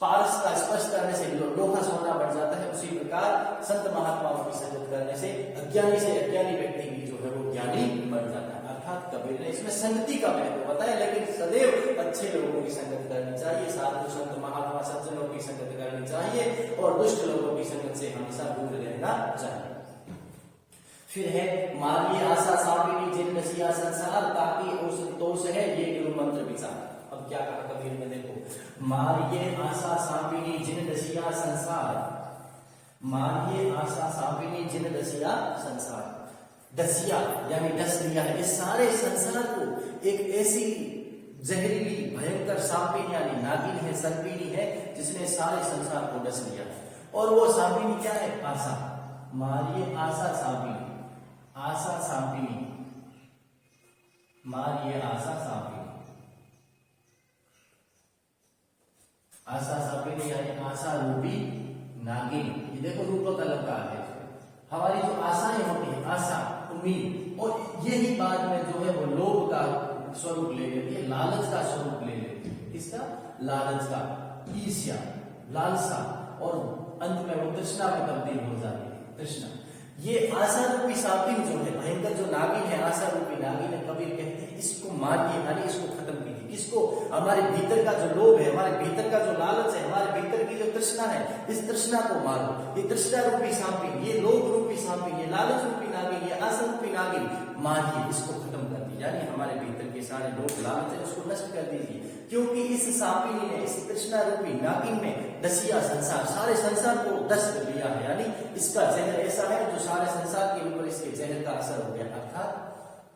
पारस का स्पर्श करने से लोहा सोना बन जाता है, उसी प्रकार संत महात्माओं की संगत करने से अज्ञानी से अज्ञानी व्यक्ति भी जो है वो ज्ञानी बन जाता है। अर्थात कबीर ने इसमें संगति का महत्व बताया, लेकिन सदैव अच्छे लोगों की संगत करनी चाहिए, साधु संत महात्मा सज्जनों की संगत करनी चाहिए, और दुष्ट लोगों की संगत से हमेशा दूर रहना चाहिए। फिर है मारिये आशा सापिनी जिन नसिया संसार, ताकि औसतोष है ये गुरु मंत्र विचार। अब क्या कहा कबीर ने, देखो, मारिये आशा सापिनी जिन दसिया संसार, मारिये आशा सापिनी जिन दसिया संसार। दसिया यानी डस लिया है, इस सारे संसार को एक ऐसी जहरीली भयंकर सापिनी यानी नागिन है, सर्पिनी है, जिसने सारे संसार को डस लिया है। और वो सापिनी क्या है? आशा। मारिये आशा सापिनी, आशा सापिनी, मारिये आशा सापिनी। आशा सापिनी यानी आशा रूपी नागिन। ये देखो रूपक अलंकार है। हमारी जो आशाएं होती है, आशा, उम्मीद, और यही बाद में जो है वो लोभ का स्वरूप ले लेती है, लालच का स्वरूप ले लेती है। किसका? लालच का, ईर्ष्या, लालसा, और अंत में वो तृष्णा में तब्दील हो जाती है। तृष्णा। ये आशा रूपी सापिन जो है, भयंकर जो नागिन है, आशा रूपी नागिन है, कबीर कहते हैं इसको मारिए, यानी इसको खत्म कीजिए। किसको? हमारे भीतर का जो लोभ है, हमारे भीतर का जो लालच है, हमारे भीतर की जो तृष्णा है, इस तृष्णा को मारो। ये तृष्णा रूपी सापिन, ये लोभ रूपी सापिन, ये लालच रूपी नागिन, ये आशा रूपी नागिन, मारिए, इसको खत्म कर दीजिए। यानी हमारे भीतर के सारे लोभ लालच है उसको नष्ट कर दीजिए, क्योंकि इस सापिनी ने, इस तृष्णा रूपी नागिन ने दसिया संसार, सारे संसार को दस कर लिया है। यानी इसका जहर ऐसा है जो सारे संसार के ऊपर इसके जहर का असर हो गया। अर्थात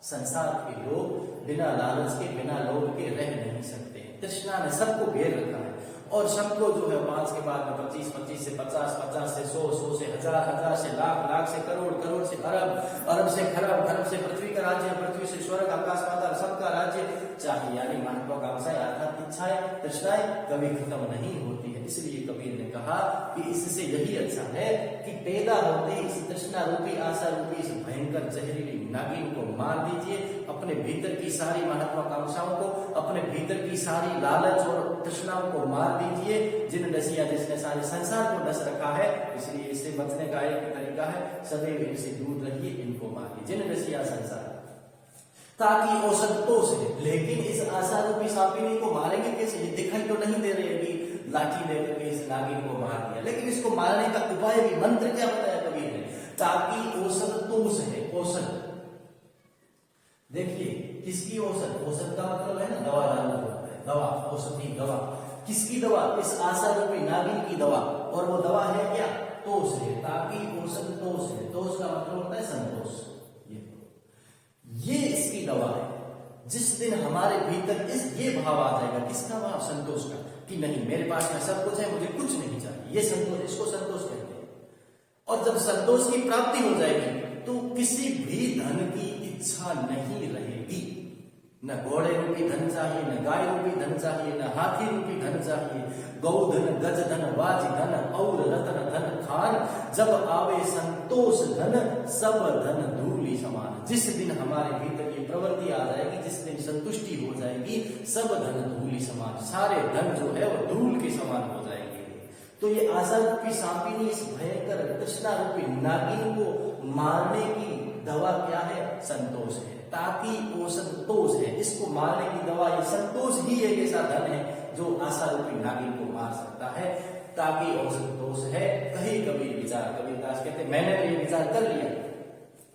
संसार के लोग बिना लालच के, बिना लोभ के रह नहीं सकते। तृष्णा ने सबको घेर रखा है और सबको जो है 5 के बाद में 25, 25 से 50, 50 से 100, 100 से 1000, 1000 से लाख, लाख से करोड़, करोड़ से अरब, अरब से खरब, खरब से पृथ्वी का राज्य, पृथ्वी से स्वर्ग, आकाश पाताल सबका राज्य चाहिए। यानी महत्वाकांक्षाएं, अर्थात इच्छाएं, तृष्णाएं कभी खत्म नहीं होती है। इसलिए कबीर ने कहा कि इससे यही अच्छा है कि पैदा होते ही इस तृष्णा रूपी, आशा रूपी इस भयंकर जहरीली नागिन को मार दीजिए। अपने भीतर की सारी महत्वाकांक्षाओं को, अपने भीतर की सारी लालच और तृष्णाओं को मार दीजिए। जिन नसिया जिसने सारे संसार को नस रखा है, इसलिए इससे बचने का एक तरीका है, सदैव इनसे दूर रहिए, इनको मारिए। जिन नसिया संसार, ताकि औसतों से, लेकिन इस आशा रूपी सापिनी को मारेंगे कैसे? ये दिखाई तो नहीं दे रही है कि लाठी लेकर के इस नागिन को मार दिया, लेकिन इसको मारने का उपाय भी, मंत्र क्या बताया कबीर ने? ताकि औसतों से है, औसत। देखिए किसकी औसत? औसत का मतलब है ना दवा डालना होता है, दवा, औषधि, दवा। किसकी दवा? इस आशा रूपी नागिन की दवा। और वो दवा है क्या? तोष है। ताकि औसत तोष है, तोष का मतलब होता है संतोष। ये इसकी दवा है। जिस दिन हमारे भीतर ये भाव आ जाएगा, किसका भाव? संतोष का, कि नहीं मेरे पास में सब कुछ है, मुझे कुछ नहीं चाहिए, ये संतोष, इसको संतोष कहते हैं। और जब संतोष की प्राप्ति हो जाएगी तो किसी भी धन की इच्छा नहीं रहेगी। न घोड़े रूपी धन चाहिए, न गाय रूपी धन चाहिए, न हाथी रूपी धन चाहिए, गौधन, गज धन, वाज धन और रतन धन खान। जब आवे संतोष धन, सब धन धूलि समान। जिस दिन हमारे भीतर ये प्रवृत्ति आ जाएगी, जिस दिन संतुष्टि हो जाएगी, सब धन धूलि समान, सारे धन जो है वो धूल के समान हो जाएंगे। तो ये आशा रूपी सापिनी, इस भयंकर तृष्णा रूपी नागिन को मारने की दवा क्या है? संतोष है। ताकि औसतोष है, इसको मारने की दवा ये संतोष ही एक ऐसा धन है जो आशा रूपी नागिन को मार सकता है। ताकि औसतोष है, कहीं कबीर विचार। कबीरदास कहते मैंने तो ये विचार कर लिया,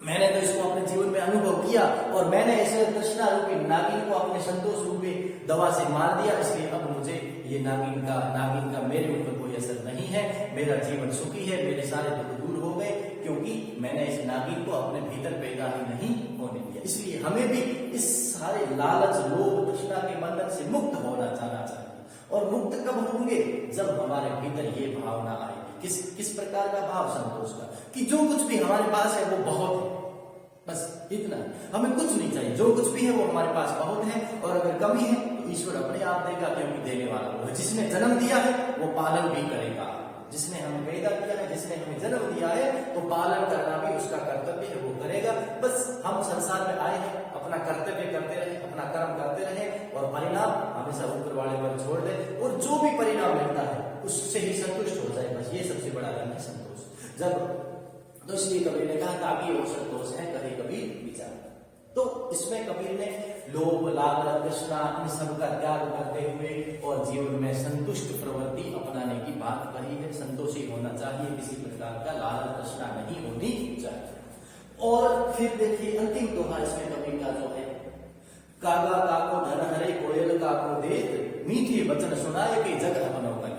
मैंने तो इसको अपने जीवन में अनुभव किया और मैंने ऐसे तृष्णा रूपी नागिन को अपने संतोष रूपी दवा से मार दिया। इसलिए अब मुझे ये नागिन का मेरे ऊपर कोई असर नहीं है, मेरा जीवन सुखी है, मेरे सारे दुख दूर हो गए, क्योंकि मैंने इस नागिन को अपने भीतर पैदा ही नहीं होने दिया। इसलिए हमें भी इस सारे लालच, लोभ, तृष्णा के बंधन से मुक्त होना जाना चाहिए। और मुक्त कब होंगे? जब हमारे भीतर ये भावना आए। किस प्रकार का भाव? संतोष का, कि जो कुछ भी हमारे पास है वो बहुत है, बस इतना, हमें कुछ नहीं चाहिए, जो कुछ भी है वो हमारे पास बहुत है। और अगर कमी है तो ईश्वर अपने आप देगा, क्योंकि देने वाला वो है। जिसने जन्म दिया है वो पालन भी करेगा, जिसने हमें पैदा किया है, जिसने हमें जन्म दिया है, तो पालन करना भी उसका कर्तव्य है, वो करेगा। बस हम संसार में आए हैं, अपना कर्तव्य करते रहे, अपना कर्म करते रहे और परिणाम हमेशा ऊपर वाले पर छोड़ दे, और जो भी परिणाम मिलता है उससे ही संतुष्ट हो जाए। बस ये सबसे बड़ा धन है, संतोष। जब तो इसलिए कबीर ने कहा ताकि वो संतोष है, कहे कबीर विचार। तो इसमें कबीर ने लोभ, लालच, तृष्णा इन सब का त्याग करते हुए और जीवन में संतुष्ट प्रवृत्ति अपनाने की बात कही है। संतोषी होना चाहिए, किसी प्रकार का लालच, तृष्णा नहीं होनी चाहिए। और फिर देखिए अंतिम दोहा इसमें कबीर का जो है, कागा काको धन हरे, कोयल काको देत, मीठे वचन सुनाए के जग अपनौतन।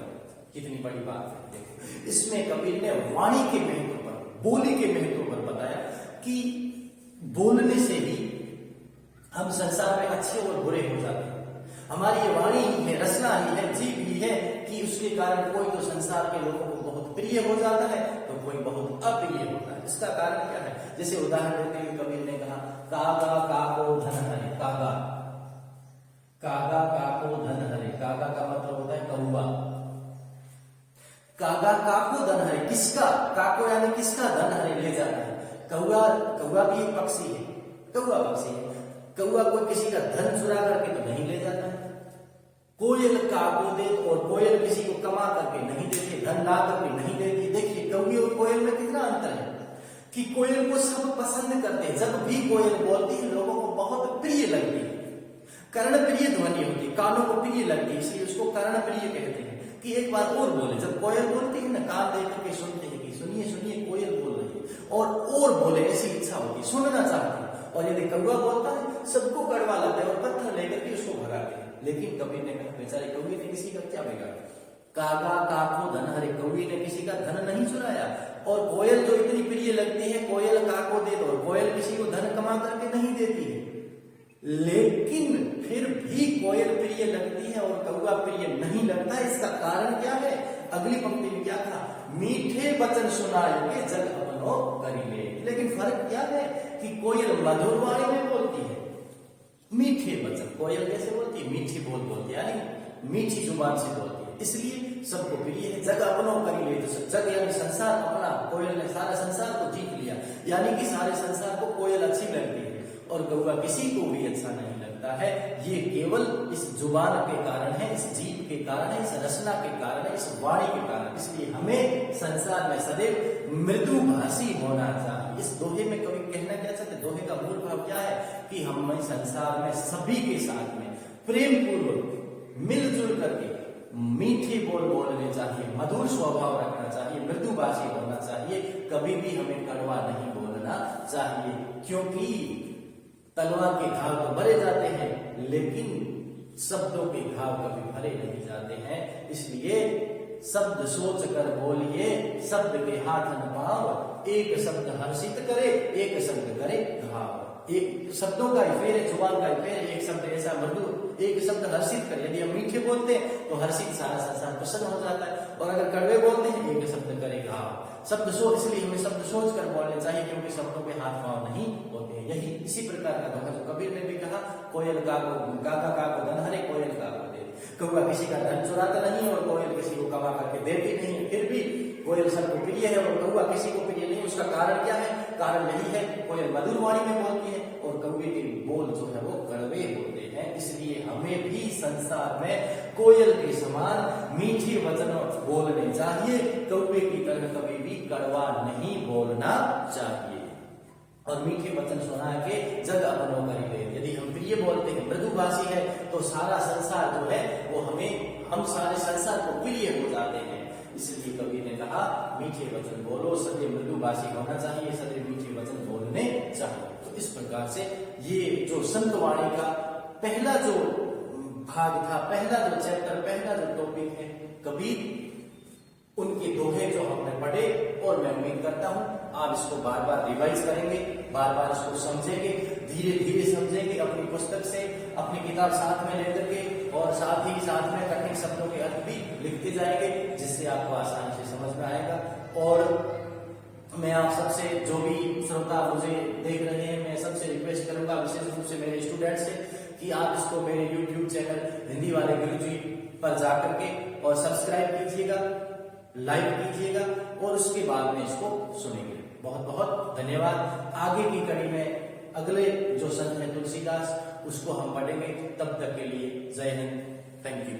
कितनी बड़ी बात है। देखो इसमें कबीर ने वाणी के महत्व पर, बोली के महत्व पर बताया कि बोलने से ही हम संसार में अच्छे और बुरे हो जाते हैं। हमारी ये वाणी ही है, रचना ही है, जीव ही है कि उसके कारण कोई तो संसार के लोगों को बहुत प्रिय हो जाता है तो कोई बहुत अप्रिय होता है। इसका कारण क्या है? जैसे उदाहरण देते हुए कबीर ने कहा कागा काको धन हरे। कागा, कागा काको धन हरे, कागा का मतलब होता है कौवा। कागा काको धन हरे, किसका? काको यानी किसका धन हरे ले जाता है? कौवा, कौवा भी एक पक्षी है, कौवा पक्षी है। कौवा कोई किसी का धन चुरा करके तो नहीं ले जाता है। कोयल काको दे, और कोयल किसी को कमा करके नहीं देती, धन ला करके नहीं देती। देखिए कौवे और कोयल में कितना अंतर है। कि कोयल को सब पसंद करते हैं। जब भी कोयल बोलती है लोगों को बहुत प्रिय लगती है, कर्ण प्रिय ध्वनि होती है, कानों को प्रिय लगती है, इसलिए उसको कर्ण प्रिय कहते हैं। कि एक बार और बोले, जब कोयल बोलती है ना, कान देख करके सुनते हैं कि सुनिए सुनिए कोयल बोल रही है, और बोले ऐसी इच्छा होती है, सुनना चाहते हैं। और यदि कौवा बोलता है सबको कड़वा लगता है और पत्थर लेकर के उसको भगाते हैं। लेकिन कबीर ने कहा बेचारे कौवे ने किसी का क्या बिगाड़ा, कागा काको धन हरे, कौवे ने किसी का धन नहीं चुराया। और कोयल जो इतनी प्रिय लगती है, कोयल काको दे दो, कोयल किसी को धन कमा करके नहीं देती है, लेकिन फिर भी कोयल प्रिय लगती है और कौवा प्रिय नहीं लगता। इसका कारण क्या है? अगली पंक्ति में क्या था? मीठे वचन सुनाएंगे जग अपनो करिले। लेकिन फर्क क्या है कि कोयल मधुर वाणी में बोलती है, मीठे वचन। कोयल कैसे बोलती है? मीठी बोल बोलती है, यानी मीठी जुबान से बोलती है, इसलिए सबको प्रिय है। जग अपनो करिले, तो जग यानी संसार अपना, कोयल ने सारा संसार को जीत लिया, यानी कि सारे संसार को कोयल अच्छी लगती है और कौवा किसी को भी अच्छा नहीं लगता है। ये केवल इस जुबान के कारण है, इस जीव के कारण है, इस रचना के कारण है, इस वाणी के कारण। इसलिए हमें संसार में सदैव मृदुभाषी होना चाहिए। इस दोहे में कवि कहना क्या चाहते? दोहे का मूल भाव क्या है कि हमें संसार में सभी के साथ में प्रेम पूर्वक मिलजुल करके मीठे बोल बोलने चाहिए, मधुर स्वभाव रखना चाहिए, मृदुभाषी होना चाहिए, कभी भी हमें कड़वा नहीं बोलना चाहिए। क्योंकि तलवार के घाव तो भरे जाते हैं, लेकिन शब्दों के घाव कभी भरे नहीं जाते हैं। इसलिए शब्द सोच कर बोलिए, शब्द के हाथ न पाव, एक शब्द हर्षित करे, एक शब्द करे घाव। एक शब्दों का ही फेर है, जुबान का ही फेर है। एक शब्द ऐसा मृदु, एक शब्द हर्षित करे। यदि हम मीठे बोलते हैं तो हर्षित सारा संसार प्रसन्न हो जाता है, और अगर कड़वे बोलते हैं एक शब्द करे घाव। शब्द सोच, इसलिए हमें शब्द सोच कर बोलने चाहिए, क्योंकि शब्दों के हाथ पांव नहीं होते हैं। यही इसी प्रकार का धोखा जो कबीर ने भी कहा, कोयल काको काका काको धन हरे, कोयल काको दे। कौवा किसी का धन चुराता नहीं और कोयल किसी को कमा करके देती नहीं, फिर भी कोयल सबको प्रिय है और कौवा किसी को प्रिय नहीं। उसका कारण क्या है? कारण यही है, कोयल मधुर वाणी में बोलती है और कौवे के बोल जो है वो कड़वे होते हैं। इसलिए हमें भी संसार में कोयल के समान मीठे वचन बोलने चाहिए, कौवे की तरह कभी भी कड़वा नहीं बोलना चाहिए। और मीठे वचन सुना के जग अपनो करिले। यदि हम प्रिय बोलते हैं, मृदुभाषी है, तो सारा संसार जो है वो हम सारे संसार को प्रिय हो जाते हैं। इसलिए कवि ने कहा मीठे वचन बोलो, सदैव मृदुभाषी होना चाहिए, सदैव मीठे वचन बोलने चाहिए। तो इस प्रकार से ये जो संत वाणी का पहला जो भाग था, पहला जो चैप्टर, पहला जो टॉपिक है, कबीर उनके दोहे जो हमने पढ़े, और मैं उम्मीद करता हूं आप इसको बार बार रिवाइज करेंगे, बार बार इसको समझेंगे, धीरे धीरे समझेंगे, अपनी पुस्तक से अपनी किताब साथ में लेकर के, और साथ ही साथ में कठिन शब्दों के अर्थ भी लिखते जाएंगे, जिससे आपको आसानी से समझ में आएगा। और मैं आप सबसे, जो भी श्रोता मुझे देख रहे हैं, मैं सबसे रिक्वेस्ट करूंगा, विशेष रूप से मेरे स्टूडेंट से, कि आप इसको मेरे YouTube चैनल हिंदी वाले गुरुजी पर जाकर के और सब्सक्राइब कीजिएगा, लाइक कीजिएगा, और उसके बाद में इसको सुनेंगे। बहुत बहुत धन्यवाद। आगे की कड़ी में अगले जो संत है तुलसीदास, उसको हम पढ़ेंगे। तब तक के लिए जय हिंद, थैंक यू।